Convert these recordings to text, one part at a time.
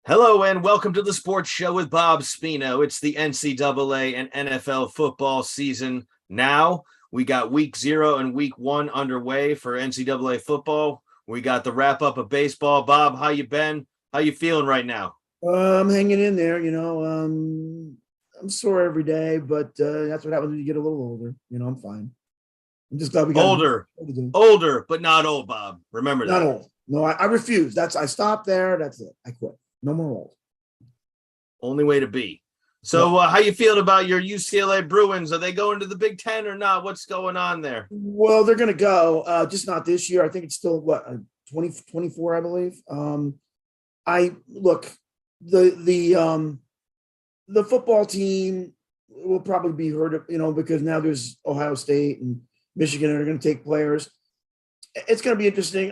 Hello and welcome to the Sports Show with Bob Spino. It's the NCAA and NFL football season now. We got week 0 and week 1 underway for NCAA football. We got the wrap up of baseball. Bob, how you been? How you feeling right now? I'm hanging in there, I'm sore every day, but that's what happens when you get a little older. I'm fine. I'm just glad we got older, but not old, Bob. Remember not that. old. No, I refuse. I stopped there. That's it. I quit. No more old. Only way to be. So how you feeling about your UCLA Bruins? Are they going to the Big Ten or not? What's going on there? Well, they're going to go, just not this year. I think it's still 2024, I believe. I look, the football team will probably be hurt, because now there's Ohio State and Michigan are going to take players. It's going to be interesting,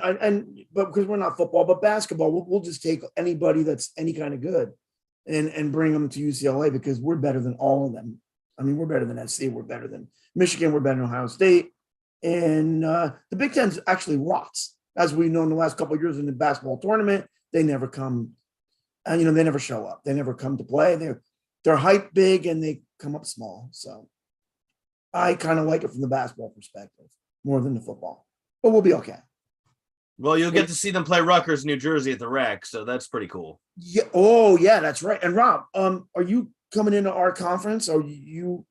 but because we're not football, but basketball, we'll just take anybody that's any kind of good, and bring them to UCLA because we're better than all of them. I mean, we're better than SC, we're better than Michigan, we're better than Ohio State, and the Big Ten's actually rots, as we know in the last couple of years in the basketball tournament. They never come, and they never show up. They never come to play. They're hyped big and they come up small. So I kind of like it from the basketball perspective more than the football. But we'll be okay. Well, you'll get to see them play Rutgers, New Jersey at the Rec, so that's pretty cool. Yeah. Oh, yeah, that's right. And Rob, are you coming into our conference? Or you?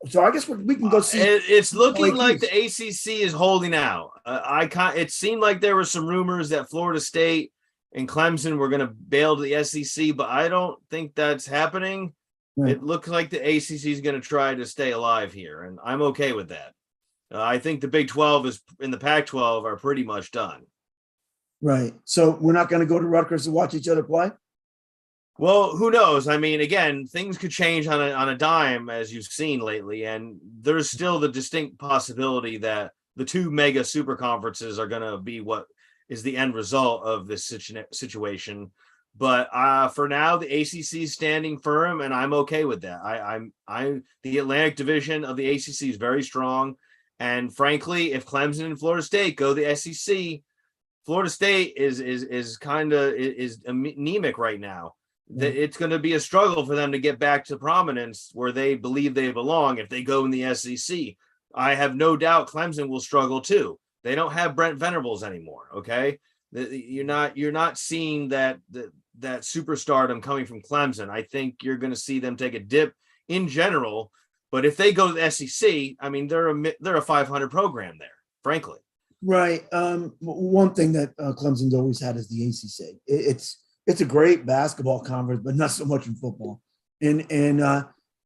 So I guess we can go see. It's looking like the ACC is holding out. It seemed like there were some rumors that Florida State and Clemson were going to bail to the SEC, but I don't think that's happening. Right. It looks like the ACC is going to try to stay alive here, and I'm okay with that. I think the Big 12 is in the Pac-12 are pretty much done. Right. So we're not going to go to Rutgers to watch each other play? Well, who knows? I mean, again, things could change on a dime, as you've seen lately, and there's still the distinct possibility that the two mega super conferences are going to be what is the end result of this situation. But for now, the ACC is standing firm, and I'm okay with that. I'm the Atlantic Division of the ACC is very strong. And frankly, if Clemson and Florida State go to the SEC, Florida State is kind of anemic right now. It's going to be a struggle for them to get back to prominence where they believe they belong if they go in the SEC. I have no doubt Clemson will struggle too. They don't have Brent Venables anymore. Okay, you're not seeing that superstardom coming from Clemson. I think you're going to see them take a dip in general. But if they go to the SEC, I mean, they're a 500 program there, frankly. Right. One thing that Clemson's always had is the ACC. It's a great basketball conference, but not so much in football. And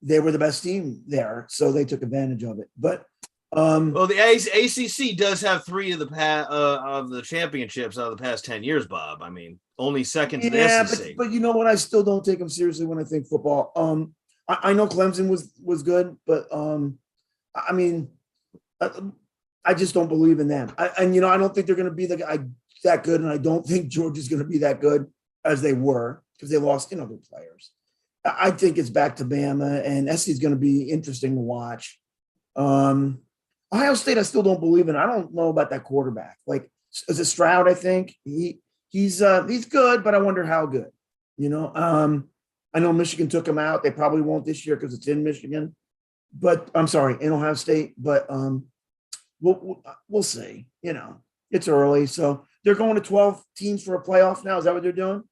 they were the best team there, so they took advantage of it. But well, the ACC does have 3 of the championships out of the past 10 years, Bob. I mean, only second to the SEC. But you know what? I still don't take them seriously when I think football. I know Clemson was good, but I mean, I just don't believe in them. I don't think they're going to be that good, and I don't think Georgia's going to be that good as they were because they lost their players. I think it's back to Bama, and SC is going to be interesting to watch. Ohio State, I still don't believe in. I don't know about that quarterback. Like, is it Stroud? I think he's good, but I wonder how good. I know Michigan took him out. They probably won't this year because it's in Michigan. But I'm sorry, in Ohio State. But we'll see. It's early, so they're going to 12 teams for a playoff now. Is that what they're doing?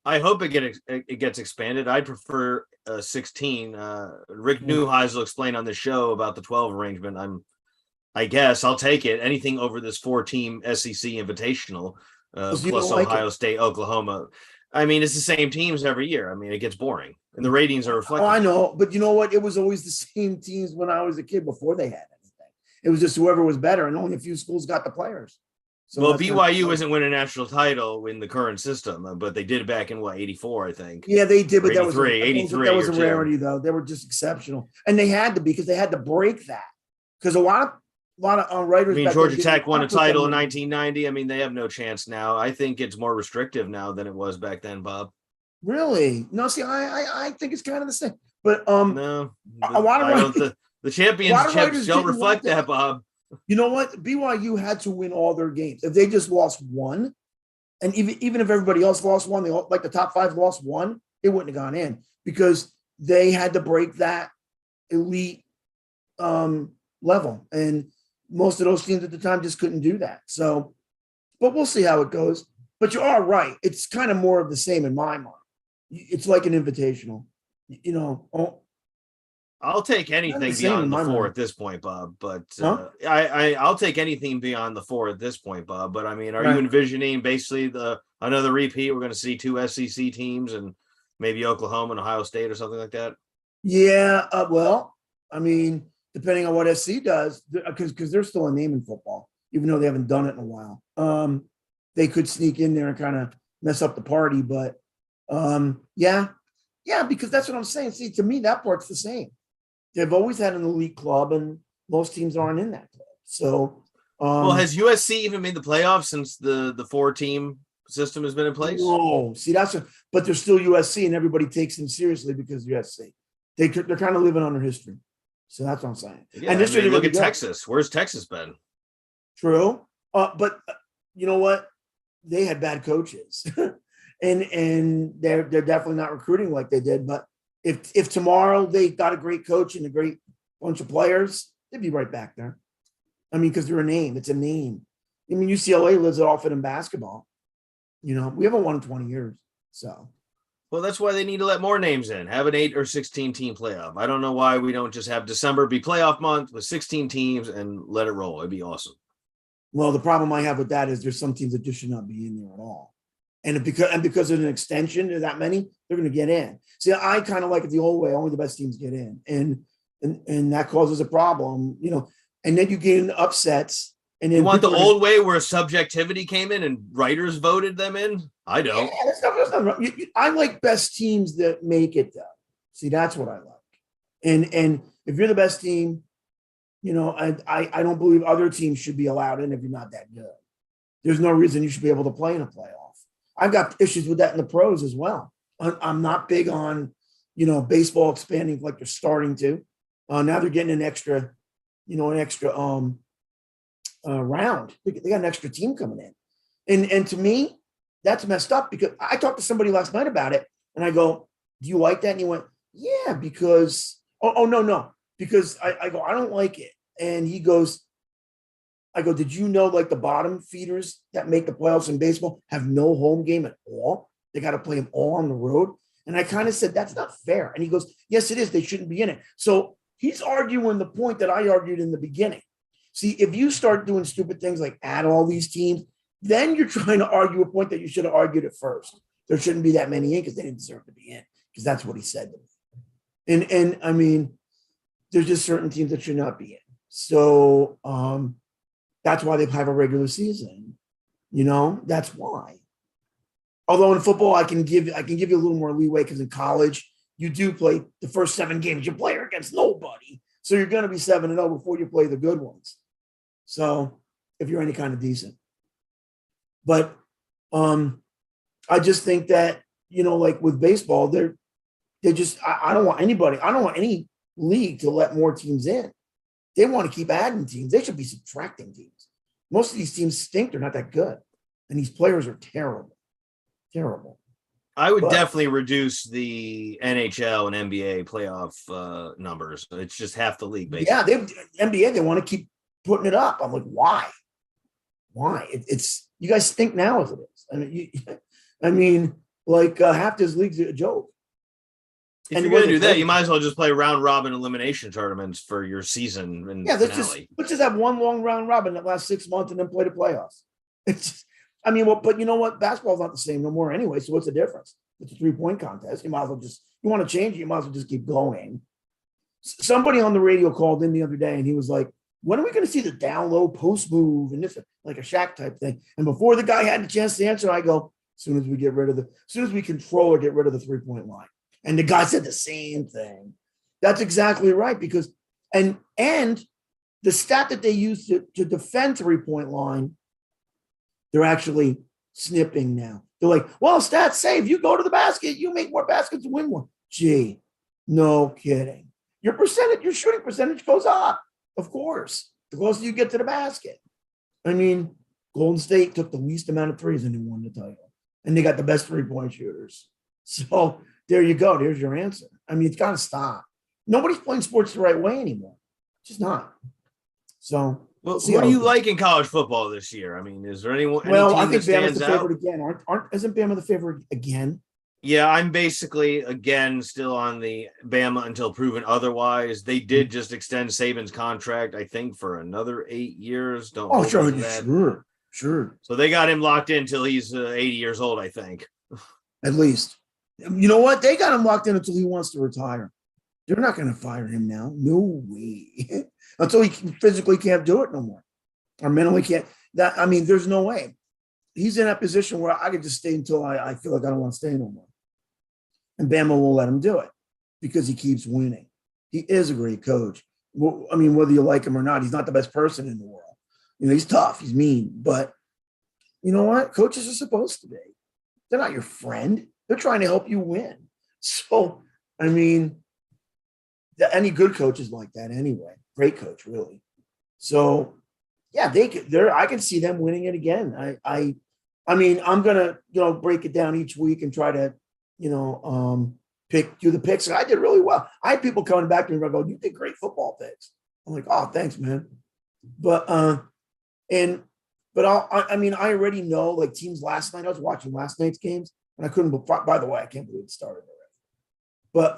I hope it gets expanded. I'd prefer 16. Rick Neuheisel explained on the show about the 12 arrangement. I guess I'll take it. Anything over this 4-team SEC Invitational, plus Ohio State, Oklahoma. I mean, it's the same teams every year. I mean, it gets boring, and the ratings are reflecting. Oh, I know, but you know what? It was always the same teams when I was a kid before they had anything. It was just whoever was better, and only a few schools got the players. So well, BYU isn't winning a national title in the current system, but they did back in 84, I think. Yeah, they did, but 83. That was a rarity, though. They were just exceptional, and they had to be because they had to break that because a lot of writers. I mean, Georgia Tech won a title in 1990. I mean, they have no chance now. I think it's more restrictive now than it was back then, Bob. Really? No, see, I think it's kind of the same. But no, the championships don't reflect that, Bob. You know what? BYU had to win all their games. If they just lost one, And even if everybody else lost one, they all, like the top five lost one, it wouldn't have gone in because they had to break that elite level. And most of those teams at the time just couldn't do that. So, but we'll see how it goes. But you are right. It's kind of more of the same in my mind. It's like an invitational, you know. I'll take anything beyond the four at this point, Bob. But I'll take anything beyond the four at this point, Bob. But I mean, are you envisioning basically another repeat? We're going to see two SEC teams and maybe Oklahoma and Ohio State or something like that. Yeah. Well, I mean, depending on what SC does, because they're still a name in football, even though they haven't done it in a while. They could sneak in there and kind of mess up the party. But yeah, because that's what I'm saying. See, to me, that part's the same. They've always had an elite club, and most teams aren't in that club. So, well, has USC even made the playoffs since the 4-team system has been in place? Oh, see, but they're still USC, and everybody takes them seriously because USC. They're kind of living on their history. So that's what I'm saying. Yeah, and I mean, look at Texas. Where's Texas been? True, but you know what? They had bad coaches, and they're definitely not recruiting like they did. But if tomorrow they got a great coach and a great bunch of players, they'd be right back there. I mean, because they're a name. It's a name. I mean, UCLA lives it off it in basketball. You know, we haven't won in 20 years. So, well, that's why they need to let more names in. Have an 8 or 16 team playoff. I don't know why we don't just have December be playoff month with 16 teams and let it roll. It'd be awesome. Well, the problem I have with that is there's some teams that just should not be in there at all. And because of an extension to that many, they're going to get in. See, I kind of like it the old way. Only the best teams get in. And that causes a problem, you know. And then you get into upsets. And then you want the old way where subjectivity came in and writers voted them in? I don't. Yeah, that's not I like best teams that make it, though. See, that's what I like. And if you're the best team, you know, I don't believe other teams should be allowed in if you're not that good. There's no reason you should be able to play in a playoff. I've got issues with that in the pros as well. I'm not big on, you know, baseball expanding like they're starting to. Now they're getting an extra round. They got an extra team coming in. And to me, that's messed up because I talked to somebody last night about it and I go, do you like that? And he went, yeah, because, no. Because I go, I don't like it. And he goes, I go, did you know like the bottom feeders that make the playoffs in baseball have no home game at all? They got to play them all on the road. And I kind of said, that's not fair. And he goes, yes, it is. They shouldn't be in it. So he's arguing the point that I argued in the beginning. See, if you start doing stupid things like add all these teams, then you're trying to argue a point that you should have argued at first. There shouldn't be that many in because they didn't deserve to be in, because that's what he said to me. And I mean, there's just certain teams that should not be in. So that's why they have a regular season. You know, that's why. Although in football, I can give you a little more leeway because in college, you do play the first 7 games. You play against nobody. So you're going to be 7-0 before you play the good ones. So if you're any kind of decent. But I just think that, you know, like with baseball, I don't want any league to let more teams in. They want to keep adding teams. They should be subtracting teams. Most of these teams stink. They're not that good. And these players are terrible. Terrible. I would definitely reduce the NHL and NBA playoff numbers. It's just half the league, basically. Yeah, NBA, they want to keep putting it up. I'm like, why? Why? It's you guys stink now as it is. I mean, half this league's a joke. If you're going to do that, you might as well just play round robin elimination tournaments for your season. And let's just have one long round robin that lasts 6 months and then play the playoffs. It's just, I mean, well, but you know what? Basketball's not the same no more anyway. So what's the difference? It's a 3-point contest. You might as well you want to change it, you might as well just keep going. Somebody on the radio called in the other day and he was like, when are we going to see the down low post move and this, like a Shaq type thing? And before the guy had the chance to answer, I go, as soon as we control or get rid of the 3-point line. And the guy said the same thing. That's exactly right. Because, and the stat that they use to defend 3-point line, they're actually snipping now. They're like, well, stats say if you go to the basket, you make more baskets and win more. Gee, no kidding. Your shooting percentage goes up, of course, the closer you get to the basket. I mean, Golden State took the least amount of threes and they won the title. And they got the best 3-point shooters. So there you go. There's your answer. I mean, it's got to stop. Nobody's playing sports the right way anymore. It's just not. So well, who do you like in college football this year? I mean, is there anyone? Well, any I team think that Bama's stands the out? favorite again. Isn't Bama the favorite again? Yeah, I'm basically again still on the Bama until proven otherwise. They did just extend Saban's contract, I think, for another 8 years. Don't Oh, hold me sure, to that. sure. So they got him locked in until he's 80 years old, I think. At least. You know what? They got him locked in until he wants to retire. They're not going to fire him now. No way. Until he physically can't do it no more, or mentally can't. I mean, there's no way. He's in that position where I could just stay until I feel like I don't want to stay no more. And Bama won't let him do it because he keeps winning. He is a great coach. Well, I mean, whether you like him or not, he's not the best person in the world. You know, he's tough, he's mean, but you know what? Coaches are supposed to be. They're not your friend. They're trying to help you win. So, I mean, any good coach is like that anyway. Great coach, really. So, yeah, I can see them winning it again. I mean, I'm gonna break it down each week and try to do the picks. I did really well. I had people coming back to me and go, "You did great football picks." I'm like, "Oh, thanks, man." But I mean, I already know like teams last night. I was watching last night's games and I couldn't. By the way, I can't believe it started already. But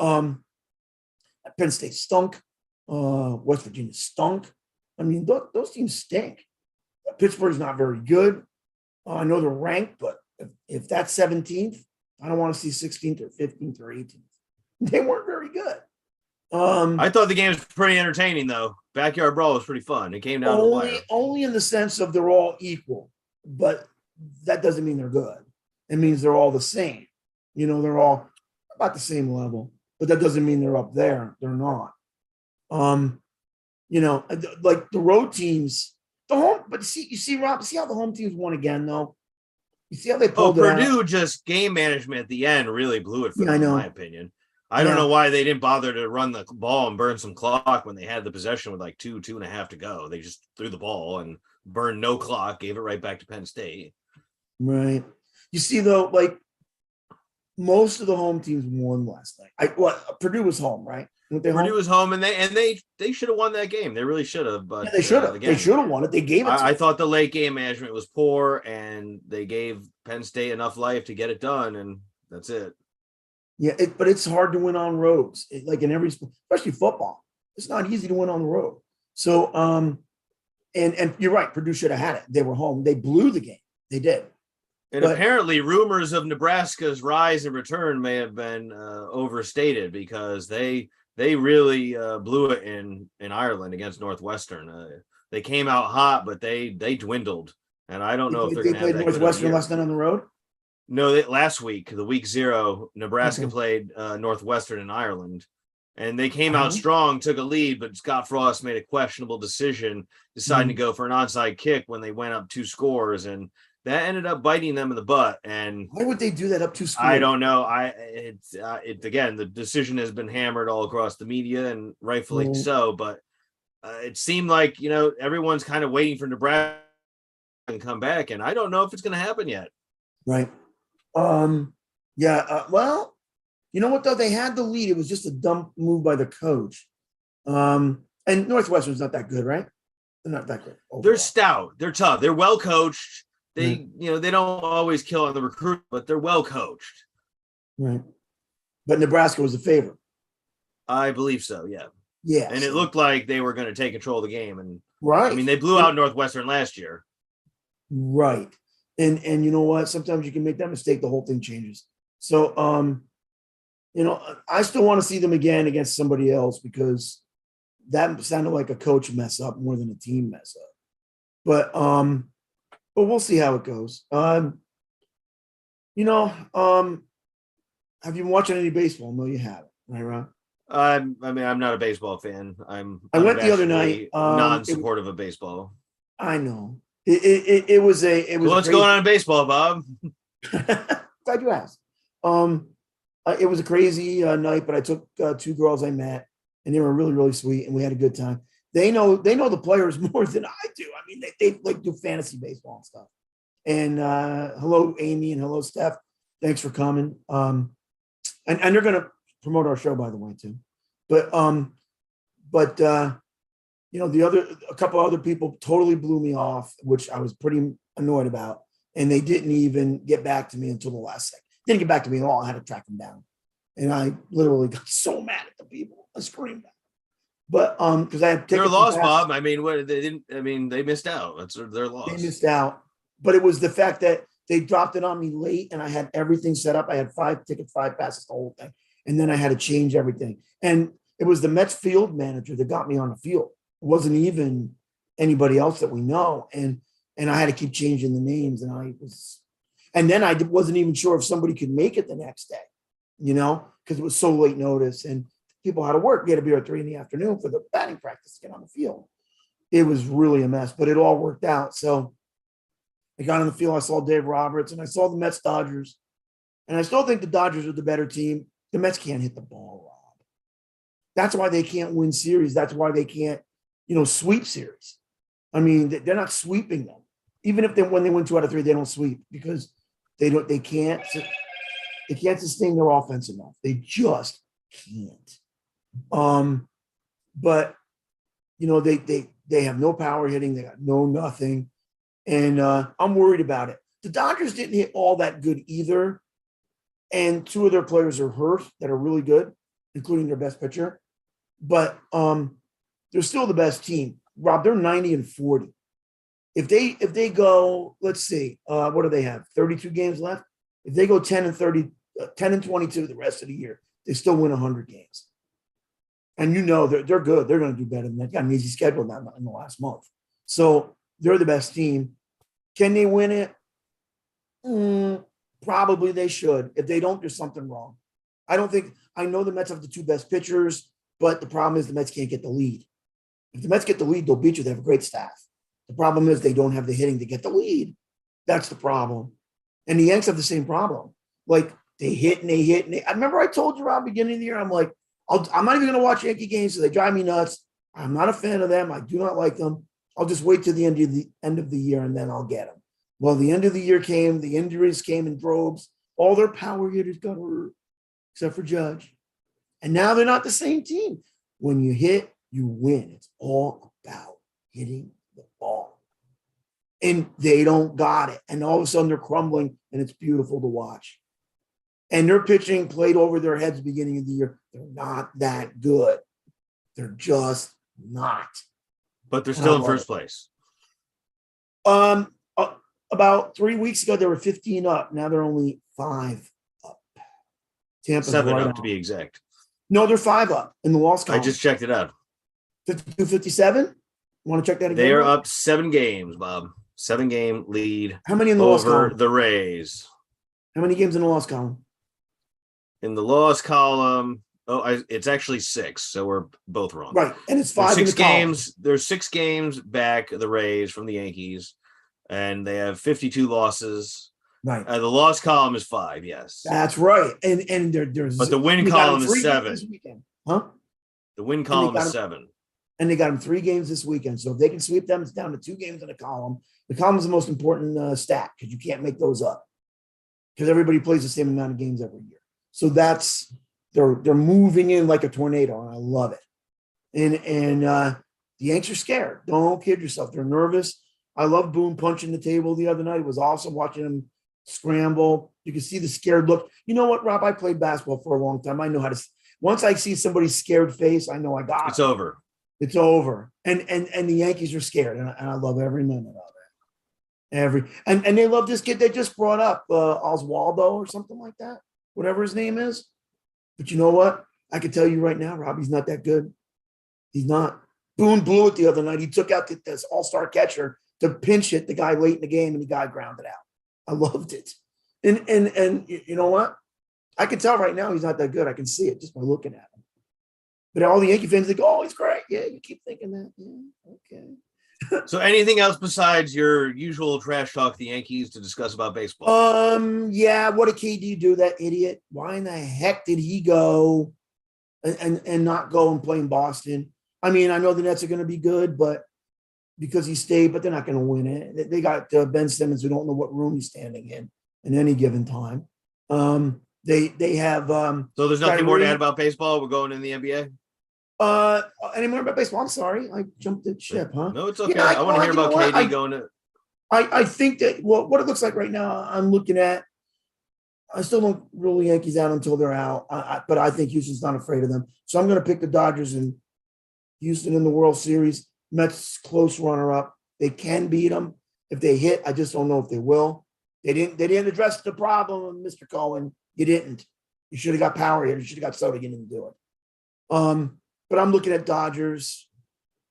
Penn State stunk. West Virginia stunk. I mean, those teams stink. Pittsburgh's not very good. I know they're ranked, but if that's 17th, I don't want to see 16th or 15th or 18th. They weren't very good. I thought the game was pretty entertaining, though. Backyard brawl was pretty fun. It came down to the wire. Only in the sense of they're all equal, but that doesn't mean they're good. It means they're all the same. You know, they're all about the same level, but that doesn't mean they're up there. They're not. Like the road teams, but you see, Rob, see how the home teams won again, though? You see how they pulled it out? Purdue just game management at the end really blew it for them, in my opinion. I don't know why they didn't bother to run the ball and burn some clock when they had the possession with like 2.5 to go. They just threw the ball and burned no clock, gave it right back to Penn State. Right. You see, though, like most of the home teams won last night. Purdue was home, right? Purdue was home, and they should have won that game. They really should have. But they should have. They should have won it. They gave it. I thought the late game management was poor, and they gave Penn State enough life to get it done, and that's it. Yeah, but it's hard to win on roads. Like in every, especially football, it's not easy to win on the road. So, and you're right. Purdue should have had it. They were home. They blew the game. They did. And apparently, rumors of Nebraska's rise and return may have been overstated because they really blew it in Ireland against Northwestern. They came out hot, but they dwindled. And I don't know if they're going to have that. They played Northwestern last night on the road? No, last week, the week 0, Nebraska played Northwestern in Ireland. And they came out strong, took a lead, but Scott Frost made a questionable decision, deciding to go for an onside kick when they went up 2 scores. And that ended up biting them in the butt. And why would they do that up 2 scores? I don't know. Again, the decision has been hammered all across the media, and rightfully so. But it seemed like everyone's kind of waiting for Nebraska to come back, and I don't know if it's going to happen yet. Right. Well, you know what though? They had the lead. It was just a dumb move by the coach. And Northwestern's not that good, right? They're not that good. Overall. They're stout. They're tough. They're well coached. They don't always kill on the recruit, but they're well coached. Right. But Nebraska was the favorite. I believe so. Yeah. Yeah. And it looked like they were going to take control of the game. And right. I mean, they blew out Northwestern last year. Right. And you know what? Sometimes you can make that mistake. The whole thing changes. So, I still want to see them again against somebody else because that sounded like a coach mess up more than a team mess up. But we'll see how it goes. Have you been watching any baseball? No, you haven't, right, Ron? I'm not a baseball fan. I went the other night. Non-supportive of baseball. I know. It was what's going on in baseball, Bob? Glad you asked. It was a crazy night, but I took 2 girls I met, and they were really, really sweet, and we had a good time. they know the players more than I do. I mean, they like do fantasy baseball and stuff. And hello, Amy, and hello, Steph. Thanks for coming. And they're gonna promote our show, by the way, too. But you know, a couple other people totally blew me off, which I was pretty annoyed about, and they didn't even get back to me until the last second. Didn't get back to me at all. I had to track them down, and I literally got so mad at the people. I screamed at them. But because I had their loss, Bob. I mean, what they didn't. I mean, they missed out. That's their loss. They missed out, but it was the fact that they dropped it on me late, and I had everything set up. I had 5 tickets, 5 passes, the whole thing, and then I had to change everything. And it was the Mets field manager that got me on the field. It wasn't even anybody else that we know, and I had to keep changing the names, and then I wasn't even sure if somebody could make it the next day, you know, because it was so late notice, and people had to work. We had to be at 3 p.m. for the batting practice to get on the field. It was really a mess, but it all worked out. So I got on the field. I saw Dave Roberts, and I saw the Mets Dodgers, and I still think the Dodgers are the better team. The Mets can't hit the ball, Rob. That's why they can't win series. That's why they can't, you know, sweep series. I mean, they're not sweeping them. Even if when they win 2 out of 3, they don't sweep because they can't sustain their offense enough. They just can't. But you know, they have no power hitting. They got no nothing. And I'm worried about it. The Dodgers didn't hit all that good either. And 2 of their players are hurt that are really good, including their best pitcher. But they're still the best team. Rob, they're 90-40. If they go, let's see, what do they have? 32 games left. If they go 10-30, 10-22 the rest of the year, they still win 100 games. And you know they're good. They're going to do better than that. They got an easy schedule now in the last month. So they're the best team. Can they win it? Probably they should. If they don't, there's something wrong. I know the Mets have the 2 best pitchers, but the problem is the Mets can't get the lead. If the Mets get the lead, they'll beat you. They have a great staff. The problem is they don't have the hitting to get the lead. That's the problem. And the Yanks have the same problem. Like they hit and they hit. I remember I told you, Rob, beginning of the year, I'm like, I'm not even going to watch Yankee games, so they drive me nuts. I'm not a fan of them. I do not like them. I'll just wait till the end of the year, and then I'll get them. Well, the end of the year came. The injuries came in droves. All their power hitters got hurt, except for Judge. And now they're not the same team. When you hit, you win. It's all about hitting the ball. And they don't got it. And all of a sudden, they're crumbling, and it's beautiful to watch. And their pitching played over their heads at the beginning of the year. They're not that good. They're just not. But they're still in first place. About 3 weeks ago, they were 15 up. Now they're only 5 up. Tampa's 7 right up to be exact. No, they're 5 up in the loss column. I just checked it out. 52-57? Want to check that again? They are up 7 games, Bob. 7-game lead. How many in the loss column? Over the Rays. How many games in the loss column? In the loss column, it's actually 6, so we're both wrong. Right, and it's 5 in the games. column. There's 6 games back the Rays from the Yankees, and they have 52 losses. Right. The loss column is 5. Yes, that's right. And there's but the win column is 7. Huh? The win column is 7. And they got them 3 games this weekend. So if they can sweep them, it's down to 2 games in the column. The column is the most important stat because you can't make those up because everybody plays the same amount of games every year. So that's they're moving in like a tornado, and I love it. And the Yanks are scared. Don't kid yourself. They're nervous. I love Boone punching the table the other night. It was awesome watching him scramble. You can see the scared look. You know what, Rob? I played basketball for a long time. I know how to. Once I see somebody's scared face, I know I got it. It's over. It's over. And the Yankees are scared, and I love every minute of it. And they love this kid they just brought up, Oswaldo or something like that. Whatever his name is. But you know what? I can tell you right now, Rob, he's not that good. He's not. Boone blew it the other night. He took out this all-star catcher to pinch hit the guy late in the game, and the guy grounded out. I loved it. And you know what? I can tell right now he's not that good. I can see it just by looking at him. But all the Yankee fans, they go, oh, he's great. Yeah, you keep thinking that. Yeah, okay. So anything else besides your usual trash talk the Yankees to discuss about baseball? Yeah, what did KD do, that idiot? Why in the heck did he go and not go and play in Boston? I mean, I know the Nets are going to be good, but because he stayed, but they're not going to win it. They got Ben Simmons, who don't know what room he's standing in any given time. They have. So there's nothing more to Kyrie. add about baseball. We're going in the NBA. Any more about baseball? I'm sorry, I jumped the ship, huh? No, it's okay. Yeah, I want to hear about KD I, going to. I think that what it looks like right now, I'm looking at. I still don't rule the Yankees out until they're out, but I think Houston's not afraid of them. So I'm going to pick the Dodgers and Houston in the World Series. Mets close runner-up. They can beat them if they hit. I just don't know if they will. They didn't address the problem, Mr. Cohen. You didn't. You should have got power here. You should have got Soto. You didn't do it. But I'm looking at Dodgers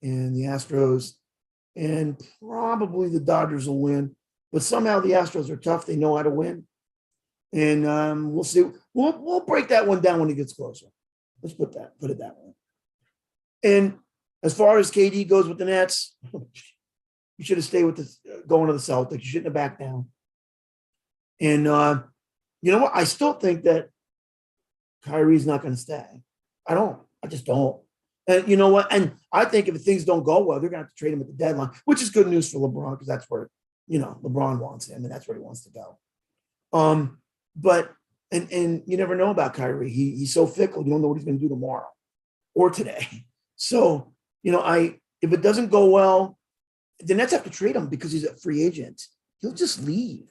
and the Astros, and probably the Dodgers will win. But somehow the Astros are tough. They know how to win. And we'll see. We'll break that one down when it gets closer. Let's put it that way. And as far as KD goes with the Nets, you should have stayed with going to the Celtics. You shouldn't have backed down. And you know what? I still think that Kyrie's not going to stay. I just don't. And you know what? And I think if things don't go well, they're going to have to trade him at the deadline, which is good news for LeBron because that's where, LeBron wants him and that's where he wants to go. But you never know about Kyrie. He's so fickle. You don't know what he's going to do tomorrow or today. So, if it doesn't go well, the Nets have to trade him because he's a free agent. He'll just leave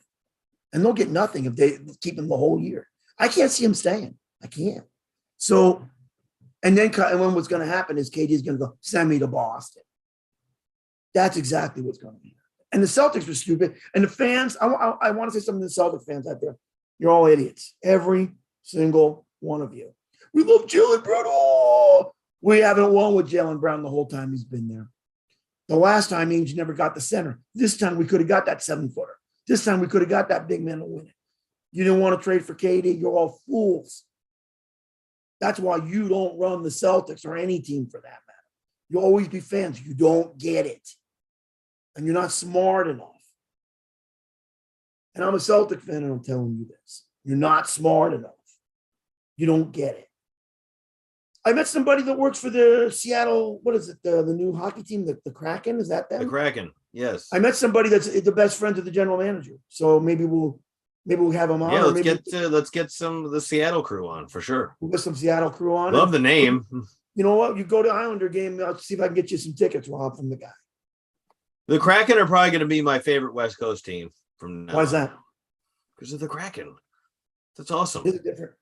and they'll get nothing if they keep him the whole year. I can't see him staying. I can't. So, and then what's going to happen is KD is going to go, send me to Boston. That's exactly what's going to happen. And the Celtics were stupid. And the fans, I want to say something to the Celtics fans out there. You're all idiots. Every single one of you. We love Jalen Brown. Oh, we haven't won with Jalen Brown the whole time he's been there. The last time he never got the center. This time we could have got that 7-footer. This time we could have got that big man to win it. You didn't want to trade for KD. You're all fools. That's why you don't run the Celtics or any team for that matter. You'll always be fans. You don't get it. And you're not smart enough. And I'm a Celtic fan, and I'm telling you this. You're not smart enough. You don't get it. I met somebody that works for the Seattle, what is it, the new hockey team, the Kraken? Is that them? The Kraken, yes. I met somebody that's the best friend of the general manager. So maybe we'll have him on. Yeah, let's get some of the Seattle crew on for sure. We'll get some Seattle crew on. Love the name. You know what? You go to Islander game. I'll see if I can get you some tickets, Rob, from the guy. The Kraken are probably going to be my favorite West Coast team from now. Why is that? Because of the Kraken. That's awesome.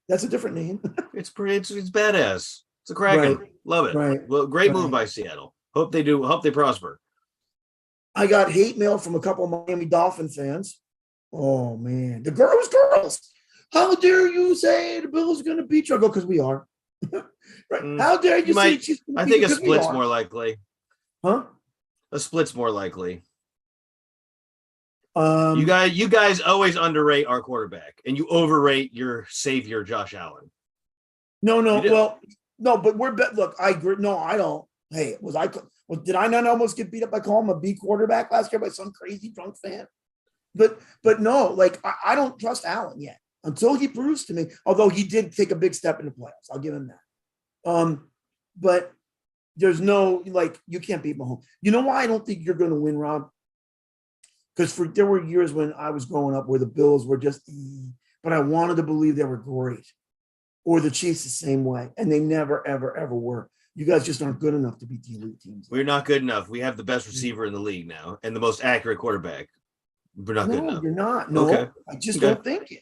That's a different name. It's badass. It's a Kraken. Right. Love it. Right. Well, great move by Seattle. Hope they prosper. I got hate mail from a couple of Miami Dolphin fans. Oh man, the girls. How dare you say the Bills are going to beat you? I go, because we are. Right. How dare you say she's going to beat you? I think a split's more likely. Huh? A split's more likely. You guys always underrate our quarterback, and you overrate your savior, Josh Allen. No. Well, no, but look, I agree. No, I don't. Hey, did I not almost get beat up by calling him a B quarterback last year by some crazy drunk fan? But no, like I don't trust Allen yet until he proves to me. Although he did take a big step in the playoffs, I'll give him that. But there's no you can't beat Mahomes. You know why I don't think you're going to win, Rob? Because there were years when I was growing up where the Bills were just, but I wanted to believe they were great, or the Chiefs the same way, and they never, ever, ever were. You guys just aren't good enough to beat the elite teams. We're not good enough. We have the best receiver in the league now and the most accurate quarterback. We're not good enough. You're not. No, okay. I just don't think it.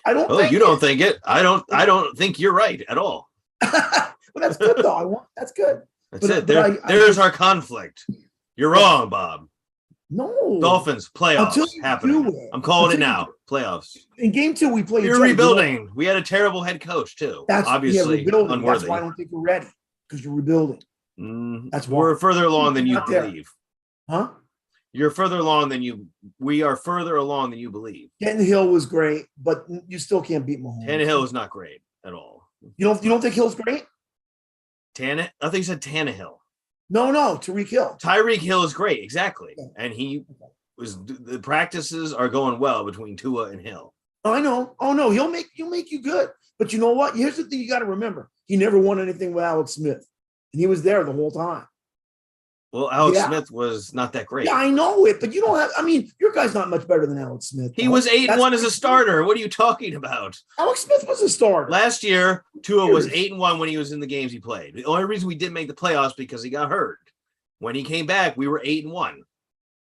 I don't. Oh, you don't think it? I don't think you're right at all. Well, that's good though. That's good. That's it. There's our conflict. You're wrong, Bob. No. Dolphins playoffs happening. I'm calling it now. Playoffs. In game 2, we played. You're rebuilding. We had a terrible head coach too. That's obviously unworthy. That's why I don't think we're ready, because you're rebuilding. That's why we're further along than you believe. Huh? You're further along than you. We are further along than you believe. Tannehill was great, but you still can't beat Mahomes. Tannehill is not great at all. You don't think Hill's great? I think you said Tannehill. No, Tyreek Hill. Tyreek Hill is great, exactly. And the practices are going well between Tua and Hill. Oh, I know. Oh no, he'll make you good. But you know what? Here's the thing you got to remember. He never won anything with Alex Smith. And he was there the whole time. Well, Alex Yeah. Smith was not that great. Yeah, I know it, but you don't have. I mean, your guy's not much better than Alex Smith. He was 8-1 as a starter. What are you talking about? Alex Smith was a starter last year. Tua was 8-1 when he was in the games he played. The only reason we didn't make the playoffs because he got hurt. When he came back, we were 8-1.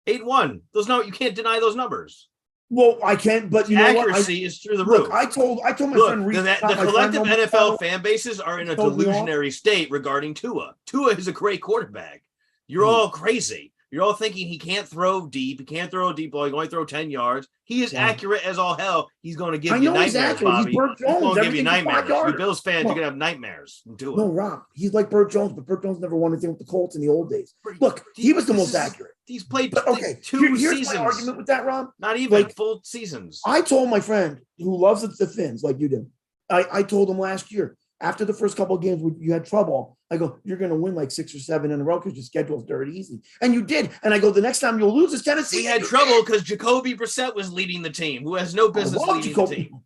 8-1. You can't deny those numbers. Well, I can't, but you know accuracy is through the roof. I told my friend Reese, the collective NFL fan bases are in a delusionary state regarding Tua. Tua is a great quarterback. You're all crazy. You're all thinking he can't throw deep. He can't throw a deep ball. He can only throw 10 yards. He is accurate as all hell. He's going to give you nightmares, Bobby. He's going to give you nightmares. You Bills fans, you're going to have nightmares. No, Rob. He's like Burt Jones, but Burt Jones never won anything with the Colts in the old days. Look, he was the most accurate. He's played two seasons. Here's my argument with that, Rob. Not even full seasons. I told my friend who loves the Finns like you do. I told him last year, after the first couple of games where you had trouble, I go, you're going to win like 6 or 7 in a row because your schedule's dirt easy. And you did. And I go, the next time you'll lose is Tennessee. We had trouble because Jacoby Brissett was leading the team, who has no business leading the team.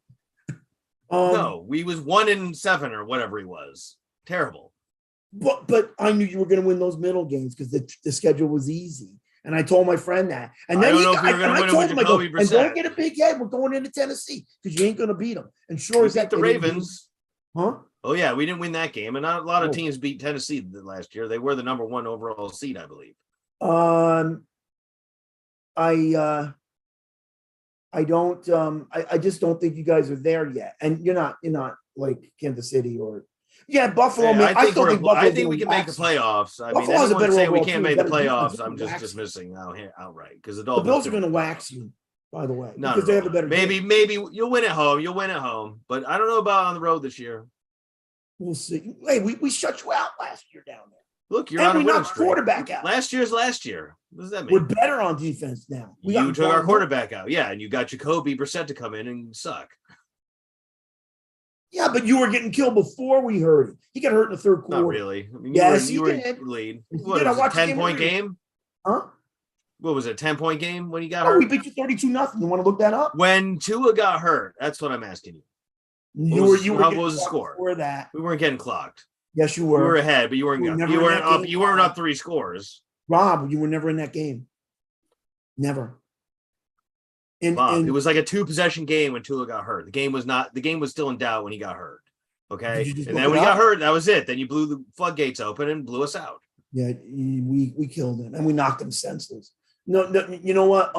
No, we was 1-7 or whatever he was. Terrible. But I knew you were going to win those middle games because the schedule was easy. And I told my friend that. And then I told him, and don't get a big head. We're going into Tennessee because you ain't going to beat them. And sure as that, the Ravens. Huh? Oh, yeah, we didn't win that game. And not a lot of teams beat Tennessee last year. They were the number 1 overall seed, I believe. I just don't think you guys are there yet. And you're not like Kansas City or Buffalo. I think we can make the playoffs. I mean, anyone say we can't make the playoffs, I'm just dismissing outright because the Bills are going to wax you, by the way, because they have a better maybe you'll win at home. But I don't know about on the road this year. We'll see. Hey, we shut you out last year down there. Look, you're on a winning knocked quarterback out. Last year's last year. What does that mean? We're better on defense now. You took our quarterback out. Yeah, and you got Jacoby Brissett to come in and suck. Yeah, but you were getting killed before we heard him. He got hurt in the third quarter. Not really. I mean, you were lead. What was it, 10-point game? Huh? What was it, 10-point game when he got hurt? We beat you 32-0. You want to look that up? When Tua got hurt, that's what I'm asking you. What was the score? Before that, we weren't getting clocked. Yes, you were. We were ahead, but you weren't up. You weren't up 3 scores. Rob, you were never in that game. Never. It was like a 2-possession game when Tua got hurt. The game was still in doubt when he got hurt. Okay. And then when he got hurt, that was it. Then you blew the floodgates open and blew us out. Yeah, we killed him and we knocked him senseless. No, you know what?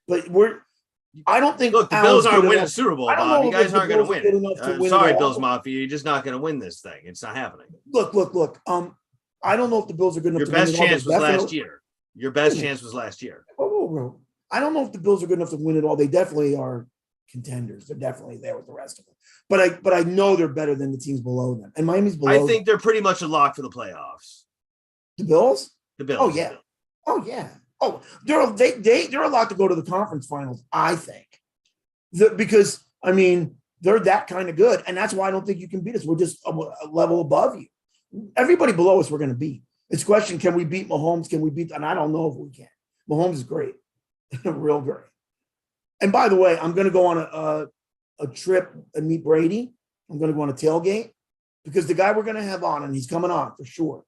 But I don't think. Look, the Bills aren't winning the Super Bowl, Bob. You guys aren't going to win. Sorry, Bills Mafia. You're just not going to win this thing. It's not happening. Look. I don't know if the Bills are good enough. Your best chance was last year. Your best chance was last year. Oh, I don't know if the Bills are good enough to win it all. They definitely are contenders. They're definitely there with the rest of them. But I know they're better than the teams below them. And Miami's below. I think they're pretty much a lock for the playoffs. The Bills? The Bills. Oh yeah. Oh, they're a lot to go to the conference finals, I think. Because I mean, they're that kind of good, and that's why I don't think you can beat us. We're just a level above you. Everybody below us, we're going to beat. It's a question: can we beat Mahomes? Can we beat? And I don't know if we can. Mahomes is great, real great. And by the way, I'm going to go on a trip and meet Brady. I'm going to go on a tailgate because the guy we're going to have on, and he's coming on for sure.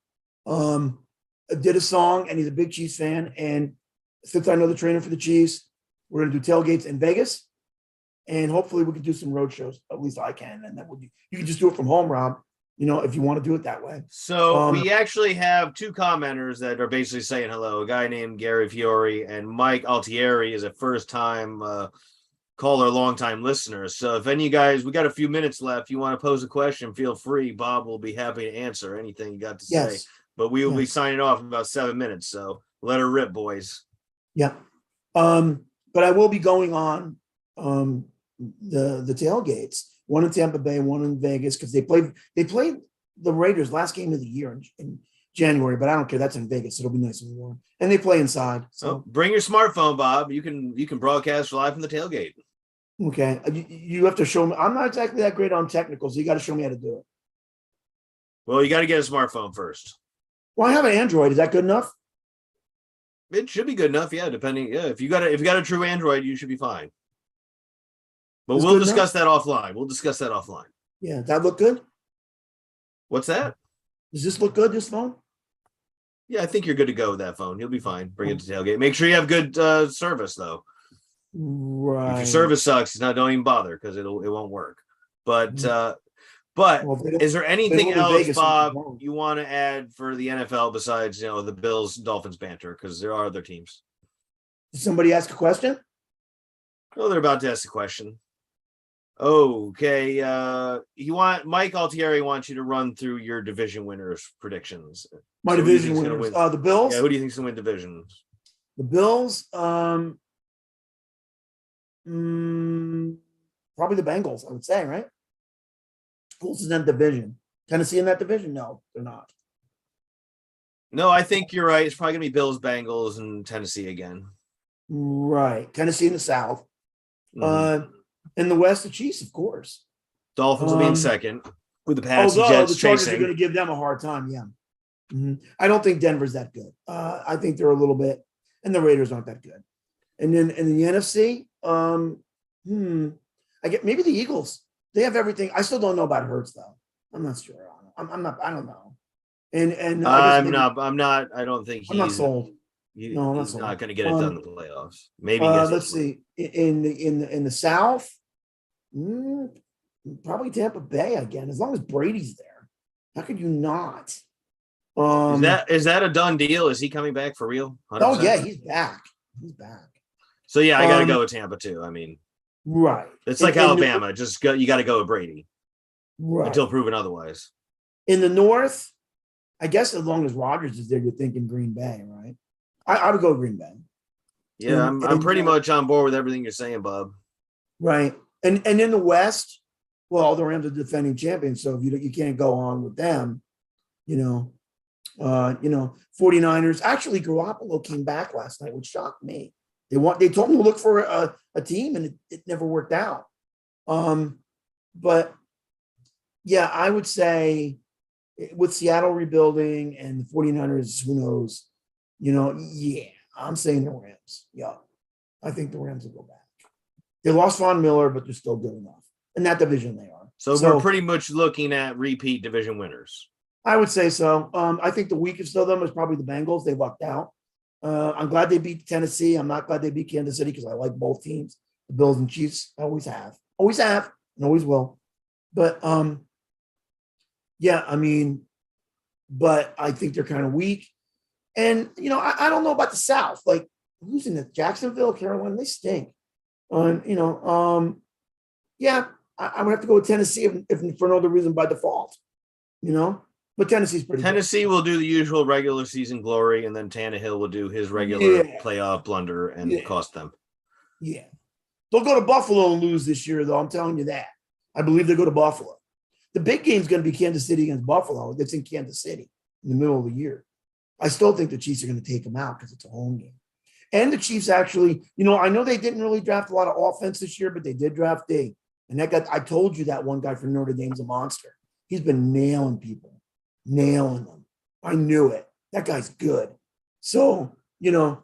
Did a song, and he's a big Chiefs fan. And since I know the trainer for the Chiefs, we're going to do tailgates in Vegas. And hopefully we can do some road shows. At least I can. And that would be, you can just do it from home, Rob, if you want to do it that way. So we actually have 2 commenters that are basically saying hello. A guy named Gary Fiore and Mike Altieri is a first-time caller, long-time listener. So if any of you guys, we got a few minutes left. You want to pose a question, feel free. Bob will be happy to answer anything you got to say. But we will be signing off in about 7 minutes. So let her rip, boys. Yeah. But I will be going on the tailgates, one in Tampa Bay, one in Vegas, because they played the Raiders last game of the year in January, but I don't care. That's in Vegas. It'll be nice and warm. And they play inside. So bring your smartphone, Bob. You can broadcast live from the tailgate. Okay. You have to show me. I'm not exactly that great on technical, so you got to show me how to do it. Well, you got to get a smartphone first. Well, I have an Android. Is that good enough? It should be good enough, yeah. Depending, yeah. If you got a true Android, you should be fine. But we'll discuss that offline. Yeah, that look good. What's that? Does this look good? This phone? Yeah, I think you're good to go with that phone. You'll be fine. Bring it to tailgate. Make sure you have good service though. If your Right. service sucks, don't even bother because it won't work. But Mm. but Well, is there if they anything don't in else, Vegas, something's Bob, wrong. you want to add for the NFL besides the Bills Dolphins banter? Because there are other teams. Did somebody ask a question? Oh, they're about to ask a question. Okay. Mike Altieri wants you to run through your division winners predictions. My So who do you division think's gonna winners. win? The Yeah, Bills. who do you think's gonna win divisions? The Bills. Probably the Bengals, I would say, right? Who's in that division? Tennessee in that division? No, they're not. No, I think you're right. It's probably gonna be Bills, Bengals, and Tennessee again. Right. Tennessee in the South. Mhm. In the West, the Chiefs, of course. Dolphins will be in second with the Pats and Although the Jets Chargers are going chasing. to give them a hard time. Yeah. I don't think Denver's that good. I think they're a little bit, and the Raiders aren't that good. And then in the NFC, I get maybe the Eagles. They have everything. I still don't know about Hurts though. I'm not sure. I'm not. I don't know. And I guess I'm maybe not. I'm not. I don't think I'm not sold. No, I'm not he's sold. not going to get it done in the playoffs. Maybe he gets it. Let's see. In the South, probably Tampa Bay again. As long as Brady's there, how could you not? Is that a done deal? Is he coming back for real? Oh 100%? yeah, he's back. He's back. So yeah, I got to go with Tampa too. I mean, Right. it's like Alabama. You got to go with Brady until Right. proven otherwise. In the North, I guess as long as Rodgers is there, you're thinking Green Bay, right? I would go Green Bay. Yeah, I'm pretty much on board with everything you're saying, Bob. Right. And in the West, well, the Rams are defending champions, so if you can't go on with them, you know. 49ers. Actually, Garoppolo came back last night, which shocked me. They told him to look for a team, and it never worked out. But yeah, I would say with Seattle rebuilding and the 49ers, who knows? Yeah, I'm saying the Rams. Yeah, I think the Rams will go back. They lost Von Miller, but they're still good enough. In that division, they are. So we're pretty much looking at repeat division winners. I would say so. I think the weakest of them is probably the Bengals. They lucked out. I'm glad they beat Tennessee. I'm not glad they beat Kansas City because I like both teams, the Bills and Chiefs. I always have, and always will. But yeah, I mean, but I think they're kind of weak. And I don't know about the South. Like who's in it? Jacksonville, Carolina, they stink. Yeah, I would have to go with Tennessee if for no other reason by default. But Tennessee's pretty Tennessee good. will do the usual regular season glory, and then Tannehill will do his regular playoff blunder and cost them. Yeah. They'll go to Buffalo and lose this year, though. I'm telling you that. I believe they go to Buffalo. The big game's going to be Kansas City against Buffalo. That's in Kansas City in the middle of the year. I still think the Chiefs are going to take them out because it's a home game. And the Chiefs actually, I know they didn't really draft a lot of offense this year, but they did draft D. And I told you that one guy from Notre Dame's a monster. He's been nailing people. Nailing them. I knew it. That guy's good. So, the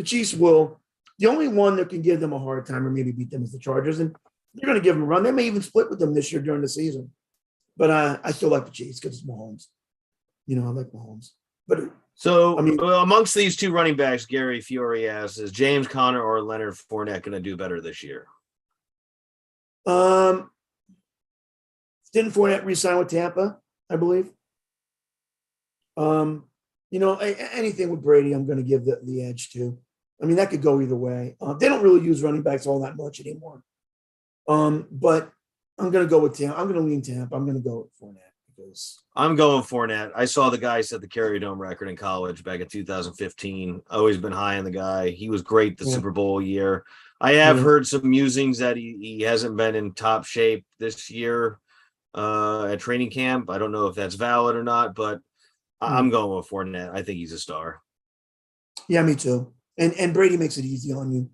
Chiefs will. The only one that can give them a hard time or maybe beat them is the Chargers, and they're going to give them a run. They may even split with them this year during the season. But I still like the Chiefs because it's Mahomes. I like Mahomes. But amongst these two running backs, Gary Fiore asks, is James Conner or Leonard Fournette going to do better this year? Didn't Fournette re-sign with Tampa? I believe. Anything with Brady, I'm going to give the edge to. I mean, that could go either way. They don't really use running backs all that much anymore. But I'm going to go with Tampa. I'm going to lean Tampa. I'm going to go with Fournette because I'm going Fournette. I saw the guy set the Carry Dome record in college back in 2015. Always been high on the guy. He was great the Super Bowl year. I have heard some musings that he hasn't been in top shape this year. At training camp. I don't know if that's valid or not, but I'm going with Fournette. I think he's a star. Yeah, me too. And Brady makes it easy on you.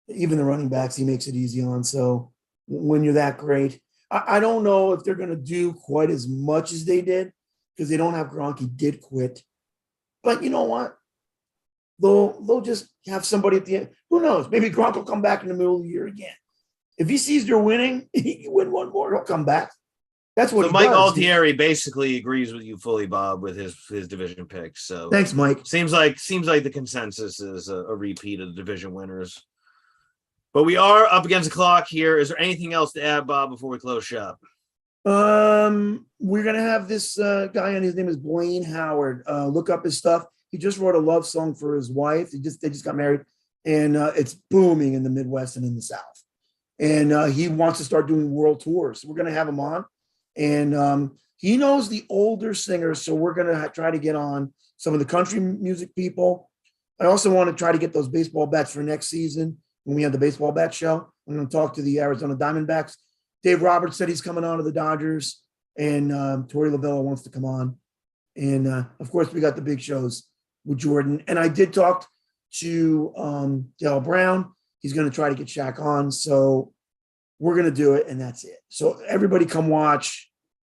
Even the running backs, he makes it easy on. So when you're that great, I don't know if they're going to do quite as much as they did because they don't have Gronk. He did quit. But you know what? They'll just have somebody at the end. Who knows? Maybe Gronk will come back in the middle of the year again. If he sees they're winning, he can win one more. He'll come back. That's what So he Mike does. Altieri basically agrees with you fully, Bob, with his division picks. So Thanks, Mike. seems like the consensus is a repeat of the division winners. But we are up against the clock here. Is there anything else to add, Bob, before we close shop? We're gonna have this guy, and his name is Blaine Howard. Look up his stuff. He just wrote a love song for his wife. They just got married, and it's booming in the Midwest and in the South. And he wants to start doing world tours. So we're gonna have him on, and he knows the older singers. So we're gonna try to get on some of the country music people. I also want to try to get those baseball bats for next season when we have the baseball bat show. I'm going to talk to the Arizona Diamondbacks. Dave Roberts said he's coming on to the Dodgers, and Torey Lovella wants to come on. And of course, we got the big shows with Jordan. And I did talk to Dale Brown. He's going to try to get Shaq on. So we're going to do it, and that's it. So everybody come watch.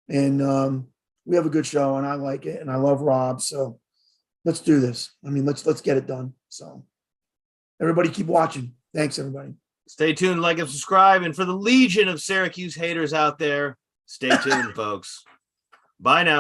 And we have a good show, and I like it, and I love Rob. So let's do this. I mean, let's get it done. So everybody keep watching. Thanks, everybody. Stay tuned, like and subscribe. And for the legion of Syracuse haters out there, stay tuned, folks. Bye now.